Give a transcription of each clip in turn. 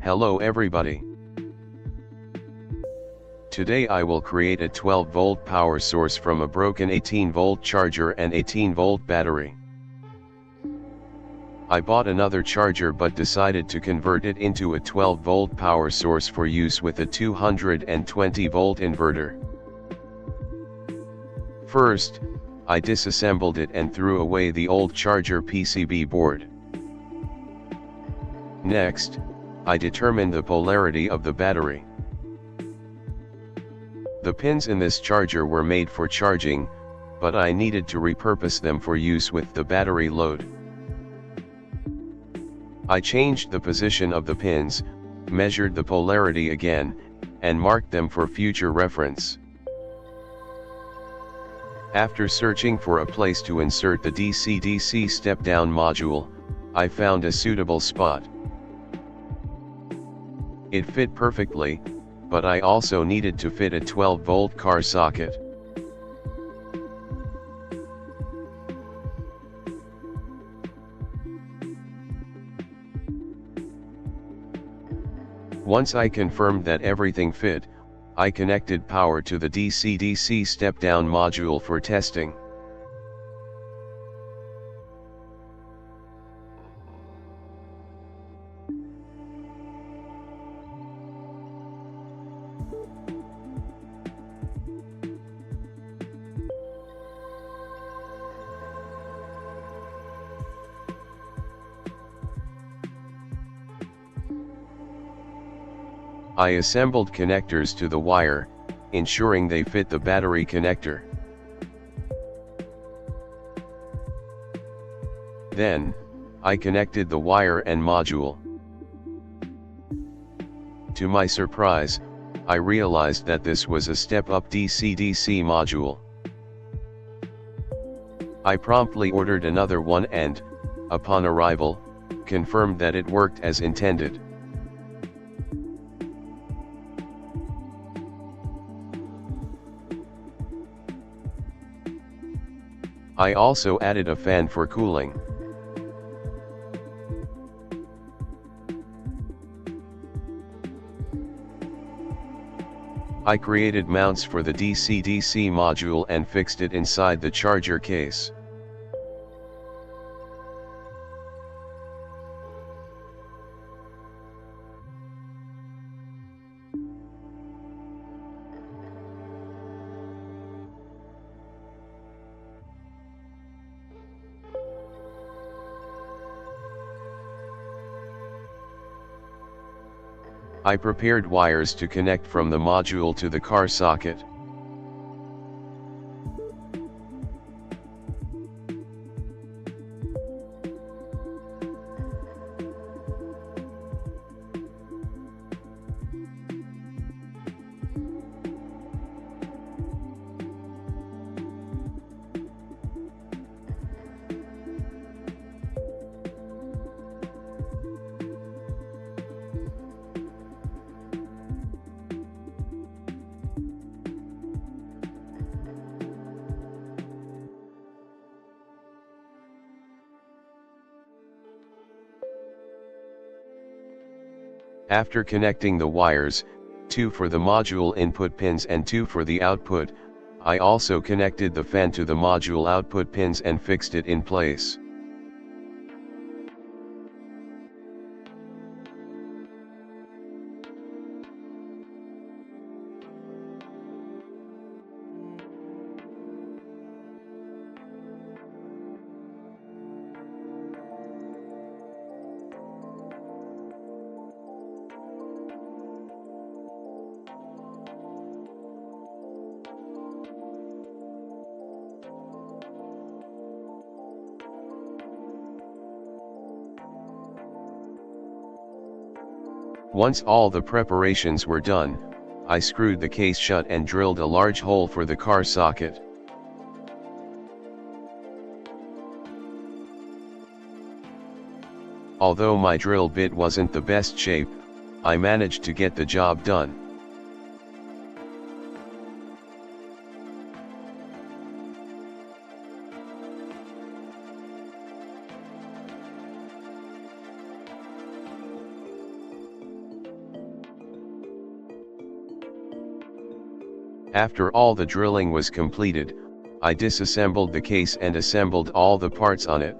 Hello everybody. Today I will create a 12-volt power source from a broken 18-volt charger and 18-volt battery. I bought another charger but decided to convert it into a 12-volt power source for use with a 220-volt inverter. First, I disassembled it and threw away the old charger PCB board. Next, I determined the polarity of the battery. The pins in this charger were made for charging, but I needed to repurpose them for use with the battery load. I changed the position of the pins, measured the polarity again, and marked them for future reference. After searching for a place to insert the DC-DC step-down module, I found a suitable spot. It fit perfectly, but I also needed to fit a 12-volt car socket. Once I confirmed that everything fit, I connected power to the DC-DC step-down module for testing. I assembled connectors to the wire, ensuring they fit the battery connector. Then, I connected the wire and module. To my surprise, I realized that this was a step-up DC-DC module. I promptly ordered another one and, upon arrival, confirmed that it worked as intended. I also added a fan for cooling. I created mounts for the DC-DC module and fixed it inside the charger case. I prepared wires to connect from the module to the car socket. After connecting the wires, 2 for the module input pins and 2 for the output, I also connected the fan to the module output pins and fixed it in place. Once all the preparations were done, I screwed the case shut and drilled a large hole for the car socket. Although my drill bit wasn't the best shape, I managed to get the job done. After all the drilling was completed, I disassembled the case and assembled all the parts on it.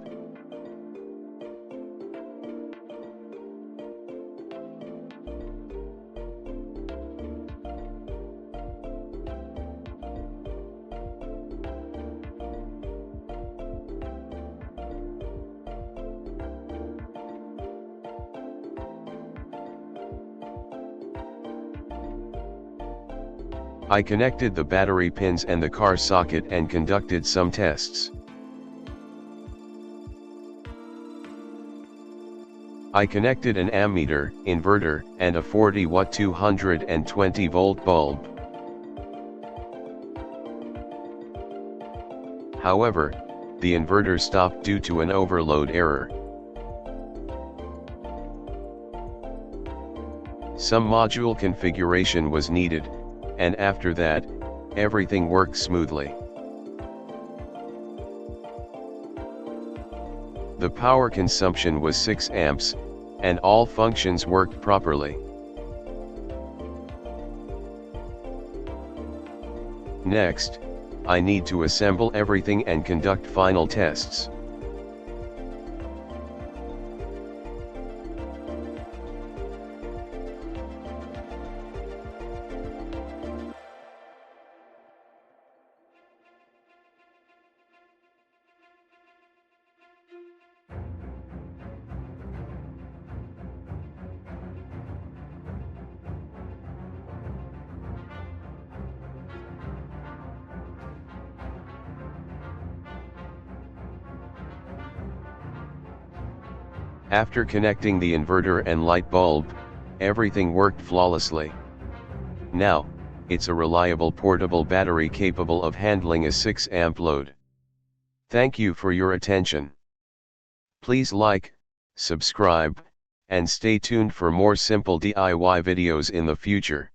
I connected the battery pins and the car socket and conducted some tests. I connected an ammeter, inverter, and a 40 watt 220 volt bulb. However, the inverter stopped due to an overload error. Some module configuration was needed, and after that, everything worked smoothly. The power consumption was 6 amps, and all functions worked properly. Next, I need to assemble everything and conduct final tests. After connecting the inverter and light bulb, everything worked flawlessly. Now, it's a reliable portable battery capable of handling a 6 amp load. Thank you for your attention. Please like, subscribe, and stay tuned for more simple DIY videos in the future.